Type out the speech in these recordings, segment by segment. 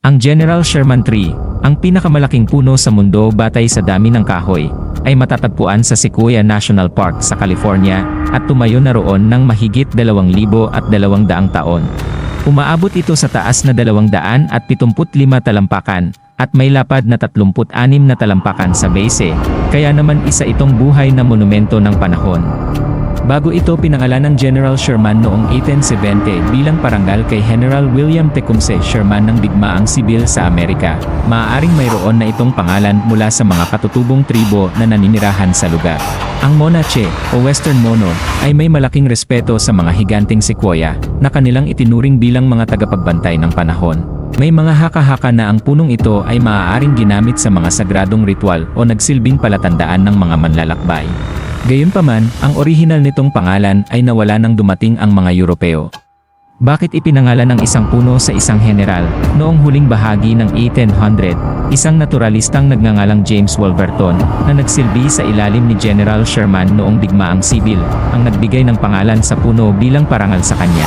Ang General Sherman Tree, ang pinakamalaking puno sa mundo batay sa dami ng kahoy, ay matatagpuan sa Sequoia National Park sa California at tumayo na roon ng mahigit 2,200 taon. Umaabot ito sa taas na 275 talampakan at may lapad na 36 na talampakan sa base, kaya naman isa itong buhay na monumento ng panahon. Bago ito pinangalan ng General Sherman noong 1870 bilang parangal kay General William Tecumseh Sherman ng digmaang sibil sa Amerika, maaaring mayroon na itong pangalan mula sa mga katutubong tribo na naninirahan sa lugar. Ang Monache, o Western Mono, ay may malaking respeto sa mga higanting sequoia, na kanilang itinuring bilang mga tagapagbantay ng panahon. May mga haka-haka na ang punong ito ay maaaring ginamit sa mga sagradong ritual o nagsilbing palatandaan ng mga manlalakbay. Gayunpaman, ang orihinal nitong pangalan ay nawala nang dumating ang mga Europeo. Bakit ipinangalan ang isang puno sa isang general? Noong huling bahagi ng 1800, isang naturalistang nagngangalang James Wolverton, na nagsilbi sa ilalim ni General Sherman noong digmaang sibil, ang nagbigay ng pangalan sa puno bilang parangal sa kanya.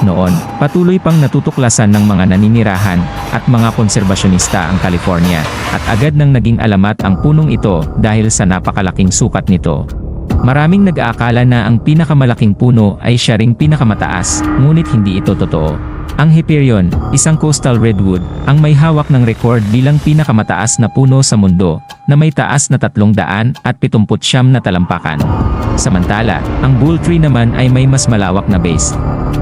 Noon, patuloy pang natutuklasan ng mga naninirahan at mga konserbasyonista ang California, at agad nang naging alamat ang punong ito dahil sa napakalaking sukat nito. Maraming nag-aakala na ang pinakamalaking puno ay siya ring pinakamataas, ngunit hindi ito totoo. Ang Hyperion, isang coastal redwood, ang may hawak ng record bilang pinakamataas na puno sa mundo, na may taas na 379 na talampakan. Samantala, ang Bull Tree naman ay may mas malawak na base.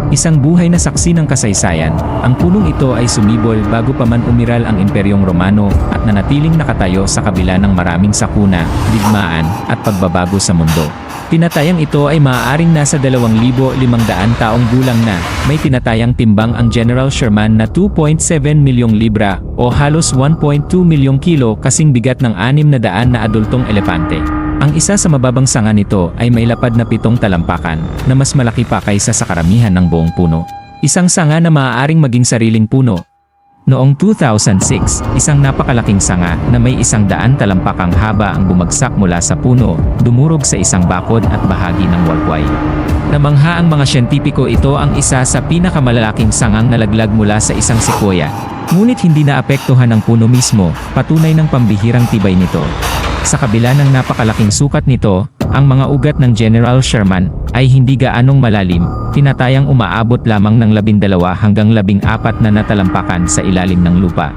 Isang buhay na saksi ng kasaysayan, ang punong ito ay sumibol bago pa man umiral ang Imperyong Romano at nanatiling nakatayo sa kabila ng maraming sakuna, digmaan, at pagbabago sa mundo. Tinatayang ito ay maaaring nasa 2,500 taong gulang na. May tinatayang timbang ang General Sherman na 2.7 milyong libra o halos 1.2 milyong kilo kasing bigat ng 600 na adultong elepante. Ang isa sa mababang sanga nito ay may lapad na 7 talampakan na mas malaki pa kaysa sa karamihan ng buong puno. Isang sanga na maaaring maging sariling puno. Noong 2006, isang napakalaking sanga na may 100 talampakang haba ang bumagsak mula sa puno, dumurog sa isang bakod at bahagi ng walkway. Namangha ang mga siyentipiko, ito ang isa sa pinakamalalaking sangang nalaglag mula sa isang sequoia. Ngunit hindi naapektuhan ang puno mismo, patunay ng pambihirang tibay nito. Sa kabila ng napakalaking sukat nito, ang mga ugat ng General Sherman ay hindi gaanong malalim, tinatayang umaabot lamang ng 12 hanggang 14 na natalampakan sa ilalim ng lupa.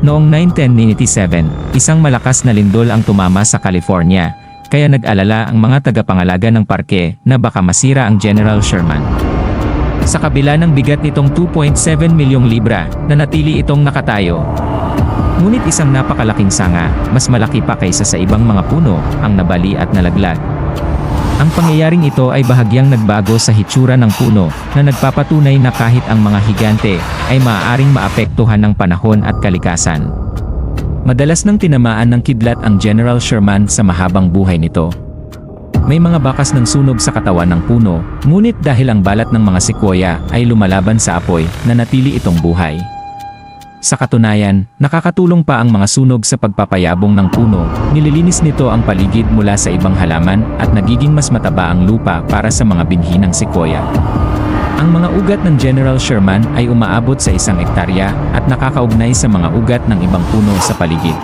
Noong 1997, isang malakas na lindol ang tumama sa California, kaya nag-alala ang mga tagapangalaga ng parke na baka masira ang General Sherman. Sa kabila ng bigat nitong 2.7 milyong libra, nanatili itong nakatayo. Ngunit isang napakalaking sanga, mas malaki pa kaysa sa ibang mga puno, ang nabali at nalaglag. Ang pangyayaring ito ay bahagyang nagbago sa hitsura ng puno, na nagpapatunay na kahit ang mga higante, ay maaaring maapektuhan ng panahon at kalikasan. Madalas nang tinamaan ng kidlat ang General Sherman sa mahabang buhay nito. May mga bakas ng sunog sa katawan ng puno, ngunit dahil ang balat ng mga sequoia ay lumalaban sa apoy, nanatili itong buhay. Sa katunayan, nakakatulong pa ang mga sunog sa pagpapayabong ng puno, nililinis nito ang paligid mula sa ibang halaman at nagiging mas mataba ang lupa para sa mga binhi ng sequoia. Ang mga ugat ng General Sherman ay umaabot sa 1 hektarya at nakakaugnay sa mga ugat ng ibang puno sa paligid.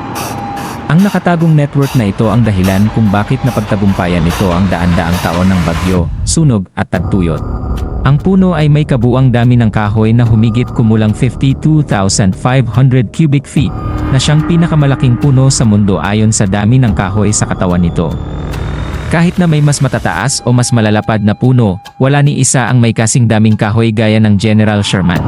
Ang nakatagong network na ito ang dahilan kung bakit napagtagumpayan nito ang daan-daang taon ng bagyo, sunog at tagtuyot. Ang puno ay may kabuuang dami ng kahoy na humigit kumulang 52,500 cubic feet, na siyang pinakamalaking puno sa mundo ayon sa dami ng kahoy sa katawan nito. Kahit na may mas matataas o mas malalapad na puno, wala ni isa ang may kasing daming kahoy gaya ng General Sherman.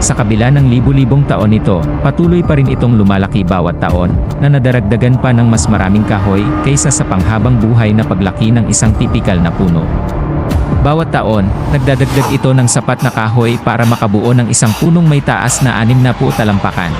Sa kabila ng libu-libong taon nito, patuloy pa rin itong lumalaki bawat taon, na nadaragdagan pa ng mas maraming kahoy kaysa sa panghabang buhay na paglaki ng isang tipikal na puno. Bawat taon, nagdadagdag ito ng sapat na kahoy para makabuo ng isang punong may taas na 60 talampakan.